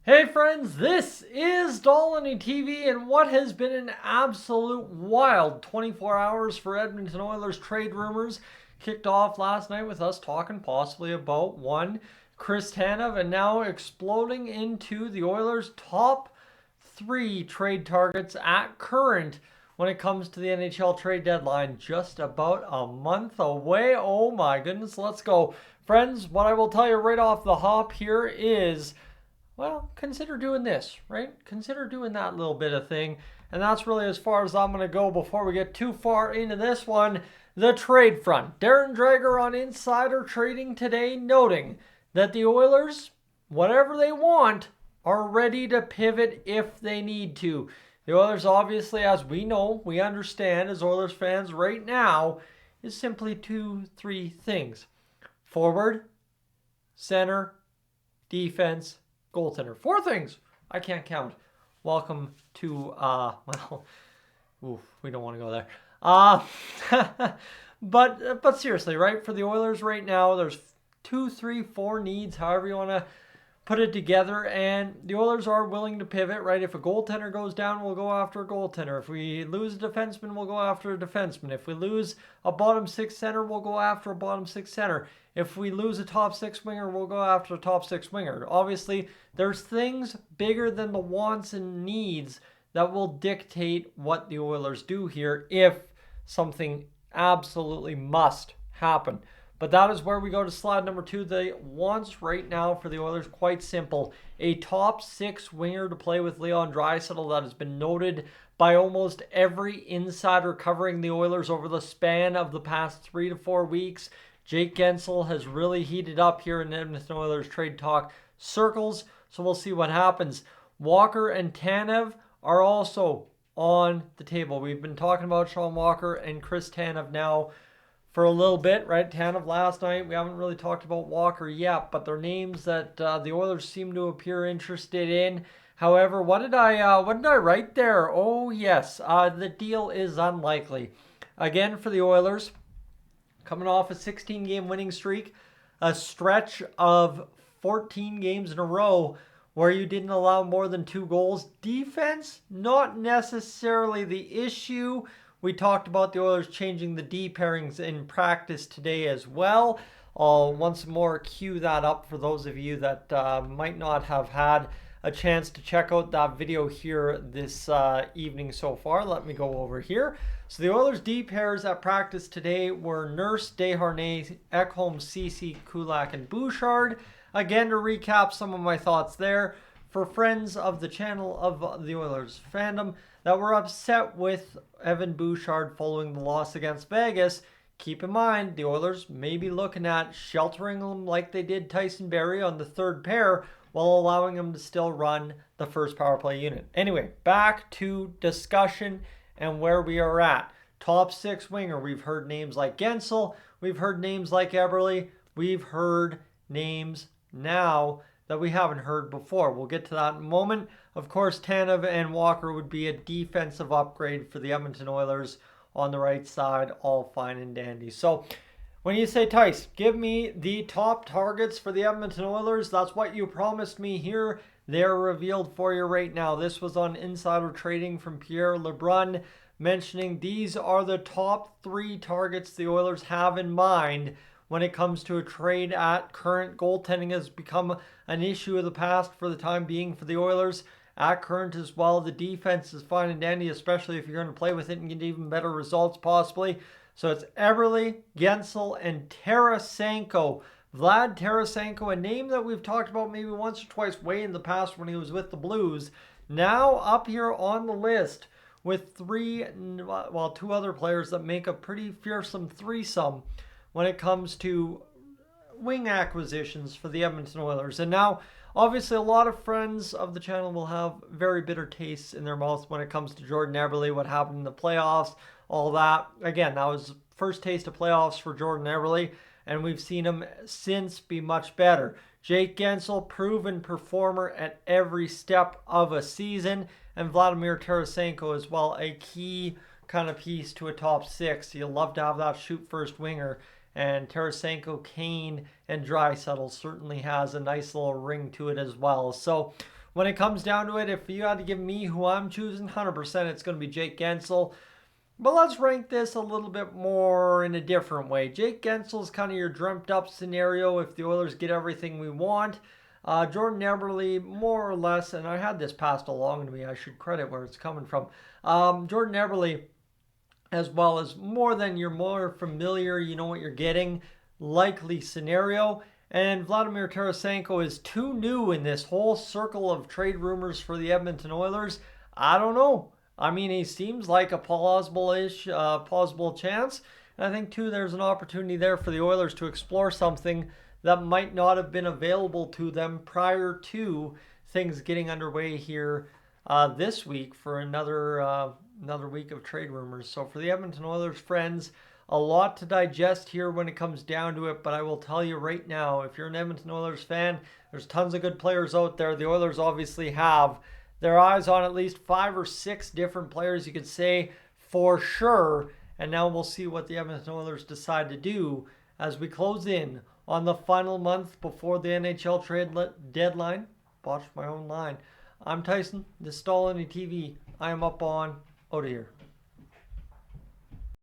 Hey friends, this is Dolynny TV, and what has been an absolute wild 24 hours for Edmonton Oilers trade rumors kicked off last night with us talking possibly about one, Chris Tanev, and now exploding into the Oilers' top three trade targets at current when it comes to the NHL trade deadline. Just about a month away. Oh my goodness, let's go. Friends, what I will tell you right off the hop here is, well, consider doing this, right? Consider doing that little bit of thing. And that's really as far as I'm going to go before we get too far into this one. The trade front. Darren Dreger on Insider Trading today noting that the Oilers, whatever they want, are ready to pivot if they need to. The Oilers, obviously, as we know, we understand as Oilers fans right now, is simply three things: forward, center, defense, goaltender. Four things I can't count. Welcome to we don't want to go there. But seriously, right? For the Oilers right now, there's 2, 3, 4 needs, however you want to put it together, and the Oilers are willing to pivot, right? If a goaltender goes down, we'll go after a goaltender. If we lose a defenseman, we'll go after a defenseman. If we lose a bottom six center, we'll go after a bottom six center. If we lose a top six winger, we'll go after a top six winger. Obviously, there's things bigger than the wants and needs that will dictate what the Oilers do here if something absolutely must happen. But that is where we go to slide number 2. The wants right now for the Oilers, quite simple. A top six winger to play with Leon Draisaitl. That has been noted by almost every insider covering the Oilers over the span of the past 3 to 4 weeks. Jake Guentzel has really heated up here in Edmonton Oilers trade talk circles, so we'll see what happens. Walker and Tanev are also on the table. We've been talking about Sean Walker and Chris Tanev now for a little bit, right? Tanev last night. We haven't really talked about Walker yet, but they're names that the Oilers seem to appear interested in. However, what did I write there? Oh yes, the deal is unlikely. Again, for the Oilers, coming off a 16-game winning streak, a stretch of 14 games in a row where you didn't allow more than 2 goals. Defense, not necessarily the issue. We talked about the Oilers changing the D pairings in practice today as well. I'll once more cue that up for those of you that might not have had a chance to check out that video here this evening so far. Let me go over here. So the Oilers D pairs at practice today were Nurse, Desharnais, Ekholm, Ceci, Kulak, and Bouchard. Again, to recap some of my thoughts there, for friends of the channel of the Oilers fandom that were upset with Evan Bouchard following the loss against Vegas, keep in mind the Oilers may be looking at sheltering him like they did Tyson Barrie on the third pair while allowing him to still run the first power play unit. Anyway, back to discussion and where we are at. Top six winger, we've heard names like Guentzel, we've heard names like Eberle, we've heard names now that we haven't heard before. We'll get to that in a moment. Of course, Tanev and Walker would be a defensive upgrade for the Edmonton Oilers on the right side, all fine and dandy. So when you say, Tice, give me the top targets for the Edmonton Oilers, that's what you promised me here. They're revealed for you right now. This was on Insider Trading from Pierre Lebrun, mentioning these are the top 3 targets the Oilers have in mind when it comes to a trade at current. Goaltending has become an issue of the past for the time being for the Oilers. At current as well, the defense is fine and dandy, especially if you're going to play with it and get even better results possibly. So it's Eberle, Guentzel, and Tarasenko. Vlad Tarasenko, a name that we've talked about maybe once or twice way in the past when he was with the Blues. Now up here on the list with 2 other players that make a pretty fearsome threesome when it comes to wing acquisitions for the Edmonton Oilers. And now, obviously, a lot of friends of the channel will have very bitter tastes in their mouths when it comes to Jordan Eberle, what happened in the playoffs, all that. Again, that was first taste of playoffs for Jordan Eberle, and we've seen him since be much better. Jake Guentzel, proven performer at every step of a season, and Vladimir Tarasenko as well, a key kind of piece to a top 6. You'll love to have that shoot first winger. And Tarasenko, Kane, and Draisaitl certainly has a nice little ring to it as well. So when it comes down to it, if you had to give me who I'm choosing, 100% it's going to be Jake Guentzel. But let's rank this a little bit more in a different way. Jake Guentzel is kind of your dreamt up scenario if the Oilers get everything we want. Jordan Eberle, more or less, and I had this passed along to me, I should credit where it's coming from. Jordan Eberle, as well as more than you're more familiar, you know what you're getting, likely scenario. And Vladimir Tarasenko is too new in this whole circle of trade rumors for the Edmonton Oilers. I don't know. I mean, he seems like a plausible chance. And I think, too, there's an opportunity there for the Oilers to explore something that might not have been available to them prior to things getting underway here this week for another week of trade rumors. So for the Edmonton Oilers friends, a lot to digest here when it comes down to it. But I will tell you right now, if you're an Edmonton Oilers fan, there's tons of good players out there. The Oilers obviously have their eyes on at least 5 or 6 different players, you could say, for sure. And now we'll see what the Edmonton Oilers decide to do as we close in on the final month before the NHL trade deadline. Botched my own line. I'm Tyson. This is Dolynny TV. I am up on out of here.